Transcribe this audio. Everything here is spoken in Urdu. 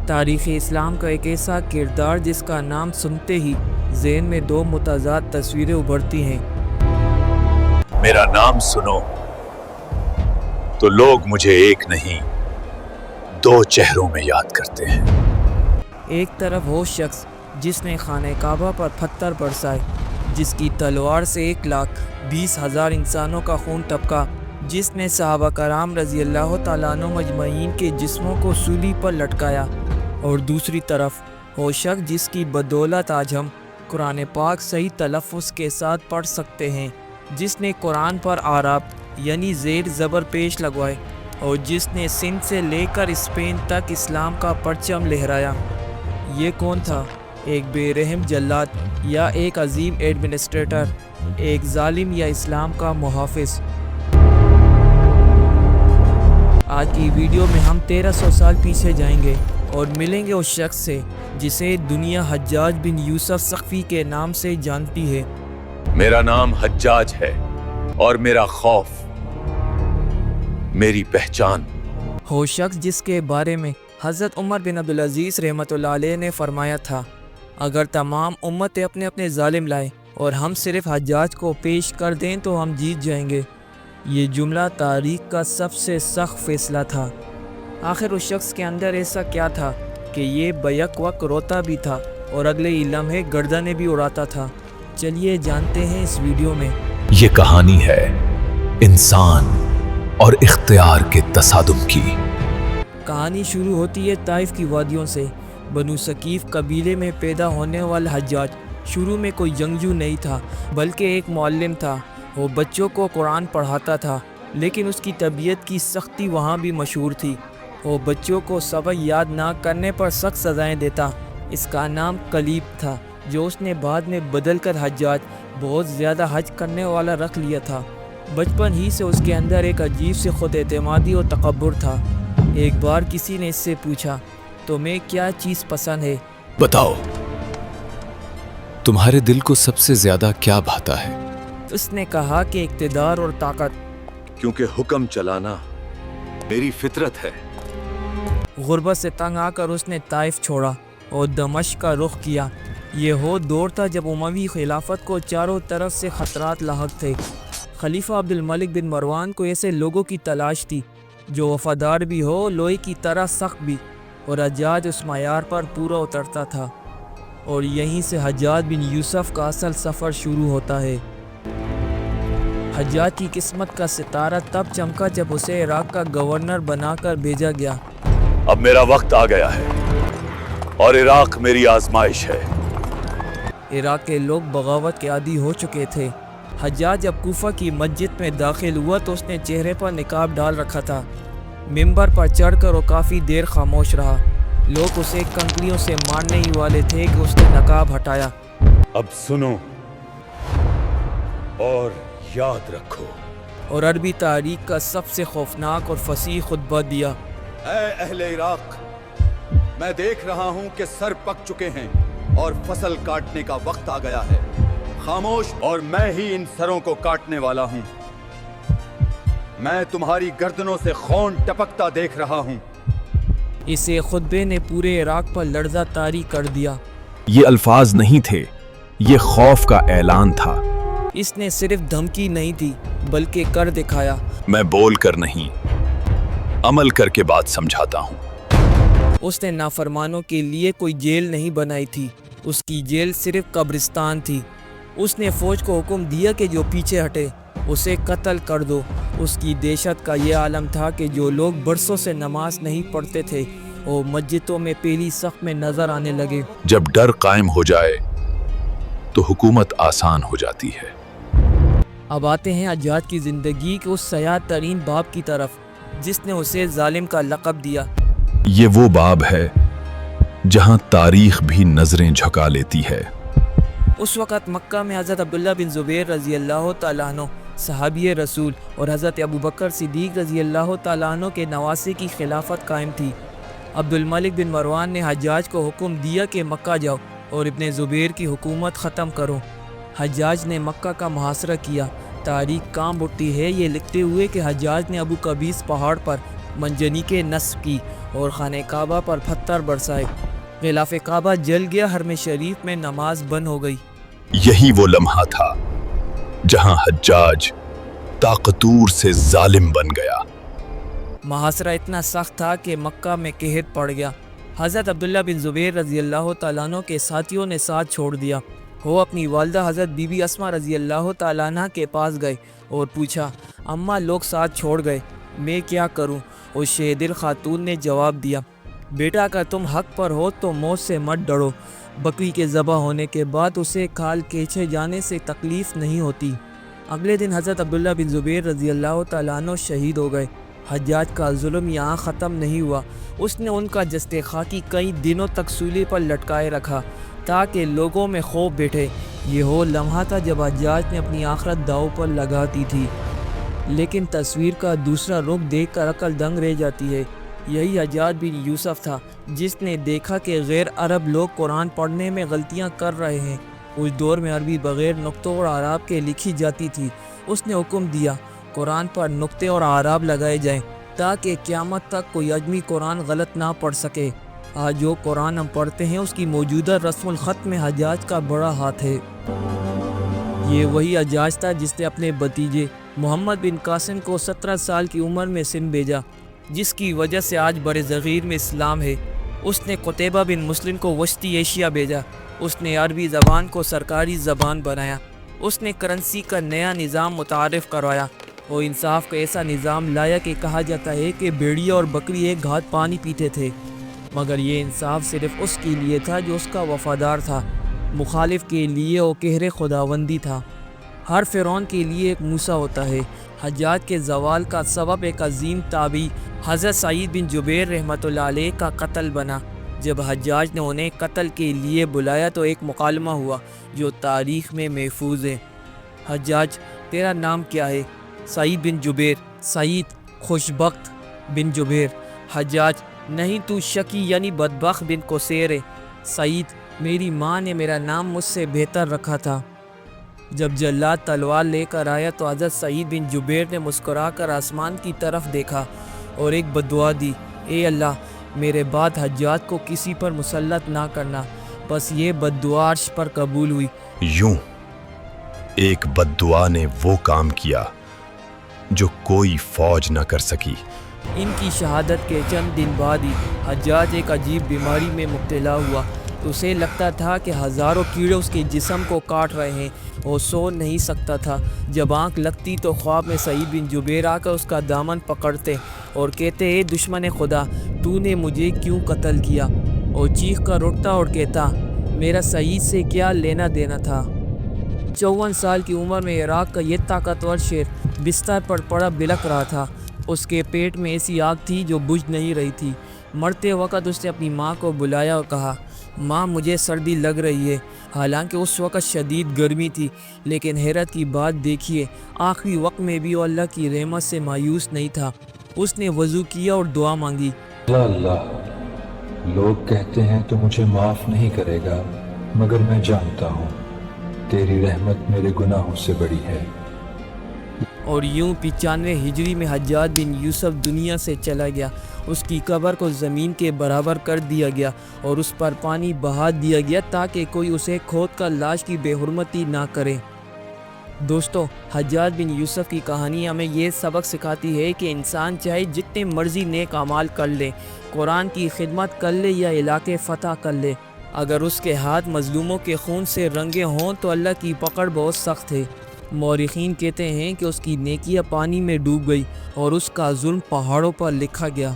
تاریخ اسلام کا ایک ایسا کردار جس کا نام سنتے ہی ذہن میں دو متضاد تصویریں ابھرتی ہیں۔ میرا نام سنو تو لوگ مجھے ایک نہیں دو چہروں میں یاد کرتے ہیں۔ ایک طرف وہ شخص جس نے خانہ کعبہ پر پتھر برسائے، جس کی تلوار سے 1,20,000 انسانوں کا خون ٹپکا، جس نے صحابہ کرام رضی اللہ تعالیٰ عنہ مجمعین کے جسموں کو سولی پر لٹکایا، اور دوسری طرف وہ شخص جس کی بدولت آج ہم قرآن پاک صحیح تلفظ کے ساتھ پڑھ سکتے ہیں، جس نے قرآن پر آراب یعنی زیر زبر پیش لگوائے، اور جس نے سندھ سے لے کر اسپین تک اسلام کا پرچم لہرایا۔ یہ کون تھا؟ ایک بے رحم جلاد یا ایک عظیم ایڈمنسٹریٹر، ایک ظالم یا اسلام کا محافظ؟ آج کی ویڈیو میں ہم 1300 سال پیچھے جائیں گے اور ملیں گے اس شخص سے جسے دنیا حجاج بن یوسف ثقفی کے نام سے جانتی ہے۔ میرا نام حجاج ہے اور میرا خوف میری پہچان۔ وہ شخص جس کے بارے میں حضرت عمر بن عبدالعزیز رحمۃ اللہ علیہ نے فرمایا تھا، اگر تمام امتیں اپنے اپنے ظالم لائیں اور ہم صرف حجاج کو پیش کر دیں تو ہم جیت جائیں گے۔ یہ جملہ تاریخ کا سب سے سخت فیصلہ تھا۔ آخر اس شخص کے اندر ایسا کیا تھا کہ یہ بیک وقت روتا بھی تھا اور اگلے ہی لمحے گردنیں بھی اڑاتا تھا؟ چلیے جانتے ہیں اس ویڈیو میں۔ یہ کہانی ہے انسان اور اختیار کے تصادم کی۔ کہانی شروع ہوتی ہے طائف کی وادیوں سے۔ بنو ثقیف قبیلے میں پیدا ہونے والا حجاج شروع میں کوئی جنگجو نہیں تھا، بلکہ ایک معلم تھا۔ وہ بچوں کو قرآن پڑھاتا تھا، لیکن اس کی طبیعت کی سختی وہاں بھی مشہور تھی۔ وہ بچوں کو سبق یاد نہ کرنے پر سخت سزائیں دیتا۔ اس کا نام کلیب تھا، جو اس نے بعد میں بدل کر حجاج، بہت زیادہ حج کرنے والا، رکھ لیا تھا۔ بچپن ہی سے اس کے اندر ایک عجیب سی خود اعتمادی اور تکبر تھا۔ ایک بار کسی نے اس سے پوچھا، تمہیں کیا چیز پسند ہے؟ بتاؤ، تمہارے دل کو سب سے زیادہ کیا بھاتا ہے؟ اس نے کہا کہ اقتدار اور طاقت۔ کیونکہ حکم چلانا میری فطرت ہے۔ غربت سے تنگ آ کر اس نے طائف چھوڑا اور دمشق کا رخ کیا۔ یہ وہ دور تھا جب اموی خلافت کو چاروں طرف سے خطرات لاحق تھے۔ خلیفہ عبد الملک بن مروان کو ایسے لوگوں کی تلاش تھی جو وفادار بھی ہو، لوہے کی طرح سخت بھی، اور حجاج اس معیار پر پورا اترتا تھا۔ اور یہیں سے حجاج بن یوسف کا اصل سفر شروع ہوتا ہے۔ حجاج کی قسمت کا ستارہ تب چمکا جب اسے عراق کا گورنر بنا کر بھیجا گیا۔ اب میرا وقت آ گیا ہے اور عراق میری آزمائش ہے۔ عراق کے لوگ بغاوت کے عادی ہو چکے تھے۔ حجاج جب کوفہ کی مسجد میں داخل ہوا تو اس نے چہرے پر نقاب ڈال رکھا تھا۔ ممبر پر چڑھ کر وہ کافی دیر خاموش رہا۔ لوگ اسے کنکریوں سے مارنے ہی والے تھے کہ اس نے نقاب ہٹایا۔ اب سنو اور یاد رکھو۔ اور عربی تاریخ کا سب سے خوفناک اور فصیح خطبہ دیا۔ اے اہل عراق، میں دیکھ رہا ہوں کہ سر پک چکے ہیں اور فصل کاٹنے کا وقت آ گیا ہے۔ خاموش، اور میں ہی ان سروں کو کاٹنے والا ہوں۔ میں تمہاری گردنوں سے خون ٹپکتا دیکھ رہا ہوں۔ اسے خطبے نے پورے عراق پر لرزہ طاری کر دیا۔ یہ الفاظ نہیں تھے، یہ خوف کا اعلان تھا۔ اس نے صرف دھمکی نہیں دی بلکہ کر دکھایا۔ میں بول کر نہیں، عمل کر کے بات سمجھاتا ہوں۔ اس نے نافرمانوں کے لیے کوئی جیل نہیں بنائی تھی، اس کی جیل صرف قبرستان تھی۔ اس نے فوج کو حکم دیا کہ جو پیچھے ہٹے اسے قتل کر دو۔ اس کی دہشت کا یہ عالم تھا کہ جو لوگ برسوں سے نماز نہیں پڑھتے تھے وہ مسجدوں میں پہلی صف میں نظر آنے لگے۔ جب ڈر قائم ہو جائے تو حکومت آسان ہو جاتی ہے۔ اب آتے ہیں حجاج کی زندگی کے اس سیاہ ترین باب کی طرف جس نے اسے ظالم کا لقب دیا۔ یہ وہ باب ہے جہاں تاریخ بھی نظریں جھکا لیتی ہے۔ اس وقت مکہ میں حضرت عبداللہ بن زبیر رضی اللہ تعالیٰ عنہ صحابی رسول اور حضرت ابوبکر صدیق رضی اللہ تعالیٰ عنہ کے نواسے کی خلافت قائم تھی۔ عبد الملک بن مروان نے حجاج کو حکم دیا کہ مکہ جاؤ اور ابن زبیر کی حکومت ختم کرو۔ حجاج نے مکہ کا محاصرہ کیا۔ تاریخ کام اٹھتی ہے یہ لکھتے ہوئے کہ حجاج نے ابو قبیس پہاڑ پر منجنیقیں نصب کی اور خانہ کعبہ پر پتھر برسائے۔ غلاف کعبہ جل گیا، حرم شریف میں نماز بند ہو گئی۔ یہی وہ لمحہ تھا جہاں حجاج طاقتور سے ظالم بن گیا۔ محاصرہ اتنا سخت تھا کہ مکہ میں قحط پڑ گیا۔ حضرت عبداللہ بن زبیر رضی اللہ تعالیٰ عنہ کے ساتھیوں نے ساتھ چھوڑ دیا۔ وہ اپنی والدہ حضرت بی بی اسماء رضی اللہ تعالیٰ عنہ کے پاس گئے اور پوچھا، اماں لوگ ساتھ چھوڑ گئے، میں کیا کروں؟ اس شہدل خاتون نے جواب دیا، بیٹا اگر تم حق پر ہو تو موت سے مت ڈرو، بکری کے ذبح ہونے کے بعد اسے کھال کھینچے جانے سے تکلیف نہیں ہوتی۔ اگلے دن حضرت عبداللہ بن زبیر رضی اللہ تعالیٰ عنہ شہید ہو گئے۔ حجاج کا ظلم یہاں ختم نہیں ہوا، اس نے ان کا جسد خاکی کئی دنوں تک سولی پر لٹکائے رکھا تاکہ لوگوں میں خوف بیٹھے۔ یہ وہ لمحہ تھا جب حجاج نے اپنی آخرت داؤ پر لگا دی تھی۔ لیکن تصویر کا دوسرا رخ دیکھ کر عقل دنگ رہ جاتی ہے۔ یہی حجاج بن یوسف تھا جس نے دیکھا کہ غیر عرب لوگ قرآن پڑھنے میں غلطیاں کر رہے ہیں۔ اس دور میں عربی بغیر نقطوں اور اعراب کے لکھی جاتی تھی۔ اس نے حکم دیا قرآن پر نقطے اور اعراب لگائے جائیں تاکہ قیامت تک کوئی اجمی قرآن غلط نہ پڑھ سکے۔ آج جو قرآن ہم پڑھتے ہیں اس کی موجودہ رسم الخط میں حجاج کا بڑا ہاتھ ہے۔ یہ وہی حجاج تھا جس نے اپنے بھتیجے محمد بن قاسم کو 17 سال کی عمر میں سندھ بھیجا، جس کی وجہ سے آج بر صغیر میں اسلام ہے۔ اس نے قتیبہ بن مسلم کو وسطی ایشیا بھیجا۔ اس نے عربی زبان کو سرکاری زبان بنایا۔ اس نے کرنسی کا نیا نظام متعارف کروایا اور انصاف کا ایسا نظام لایا کہ کہا جاتا ہے کہ بھیڑیا اور بکری ایک گھاٹ پانی پیتے تھے، مگر یہ انصاف صرف اس کے لیے تھا جو اس کا وفادار تھا، مخالف کے لیے وہ قہر خداوندی تھا۔ ہر فرعون کے لیے ایک موسیٰ ہوتا ہے۔ حجاج کے زوال کا سبب ایک عظیم تابعی حضرت سعید بن جبیر رحمۃ اللہ علیہ کا قتل بنا۔ جب حجاج نے انہیں قتل کے لیے بلایا تو ایک مکالمہ ہوا جو تاریخ میں محفوظ ہے۔ حجاج تیرا نام کیا ہے؟ سعید بن جبیر۔ سعید خوشبخت بن جبیر۔ حجاج نہیں تو شکی یعنی بدبخت بن قصیر ہے۔ سعید میری ماں نے میرا نام مجھ سے بہتر رکھا تھا۔ جب جلاد تلوار لے کر آیا تو حضرت سعید بن جبیر نے مسکرا کر آسمان کی طرف دیکھا اور ایک بددعا دی، اے اللہ میرے بعد حجاج کو کسی پر مسلط نہ کرنا۔ بس یہ بددعا عرش پر قبول ہوئی۔ یوں ایک بددعا نے وہ کام کیا جو کوئی فوج نہ کر سکی۔ ان کی شہادت کے چند دن بعد ہی حجاج ایک عجیب بیماری میں مبتلا ہوا۔ اسے لگتا تھا کہ ہزاروں کیڑے اس کے جسم کو کاٹ رہے ہیں۔ وہ سو نہیں سکتا تھا۔ جب آنکھ لگتی تو خواب میں سعید بن جبیر آ کر اس کا دامن پکڑتے اور کہتے، اے دشمن خدا، تو نے مجھے کیوں قتل کیا؟ اور چیخ کر اٹھتا اور کہتا، میرا سعید سے کیا لینا دینا تھا؟ 54 سال کی عمر میں عراق کا یہ طاقتور شیر بستر پر پڑا بلک رہا تھا۔ اس کے پیٹ میں ایسی آگ تھی جو بجھ نہیں رہی تھی۔ مرتے وقت اس نے اپنی ماں کو بلایا اور کہا، ماں مجھے سردی لگ رہی ہے۔ حالانکہ اس وقت شدید گرمی تھی، لیکن حیرت کی بات دیکھیے، آخری وقت میں بھی وہ اللہ کی رحمت سے مایوس نہیں تھا۔ اس نے وضو کیا اور دعا مانگی، اللہ لوگ کہتے ہیں تو مجھے معاف نہیں کرے گا، مگر میں جانتا ہوں تیری رحمت میرے گناہوں سے بڑی ہے۔ اور یوں 95 ہجری میں حجاج بن یوسف دنیا سے چلا گیا۔ اس کی قبر کو زمین کے برابر کر دیا گیا اور اس پر پانی بہا دیا گیا تاکہ کوئی اسے کھود کر لاش کی بے حرمتی نہ کرے۔ دوستو، حجاج بن یوسف کی کہانی ہمیں یہ سبق سکھاتی ہے کہ انسان چاہے جتنے مرضی نیک اعمال کر لے، قرآن کی خدمت کر لے یا علاقے فتح کر لے، اگر اس کے ہاتھ مظلوموں کے خون سے رنگے ہوں تو اللہ کی پکڑ بہت سخت ہے۔ مورخین کہتے ہیں کہ اس کی نیکیاں پانی میں ڈوب گئی اور اس کا ظلم پہاڑوں پر لکھا گیا۔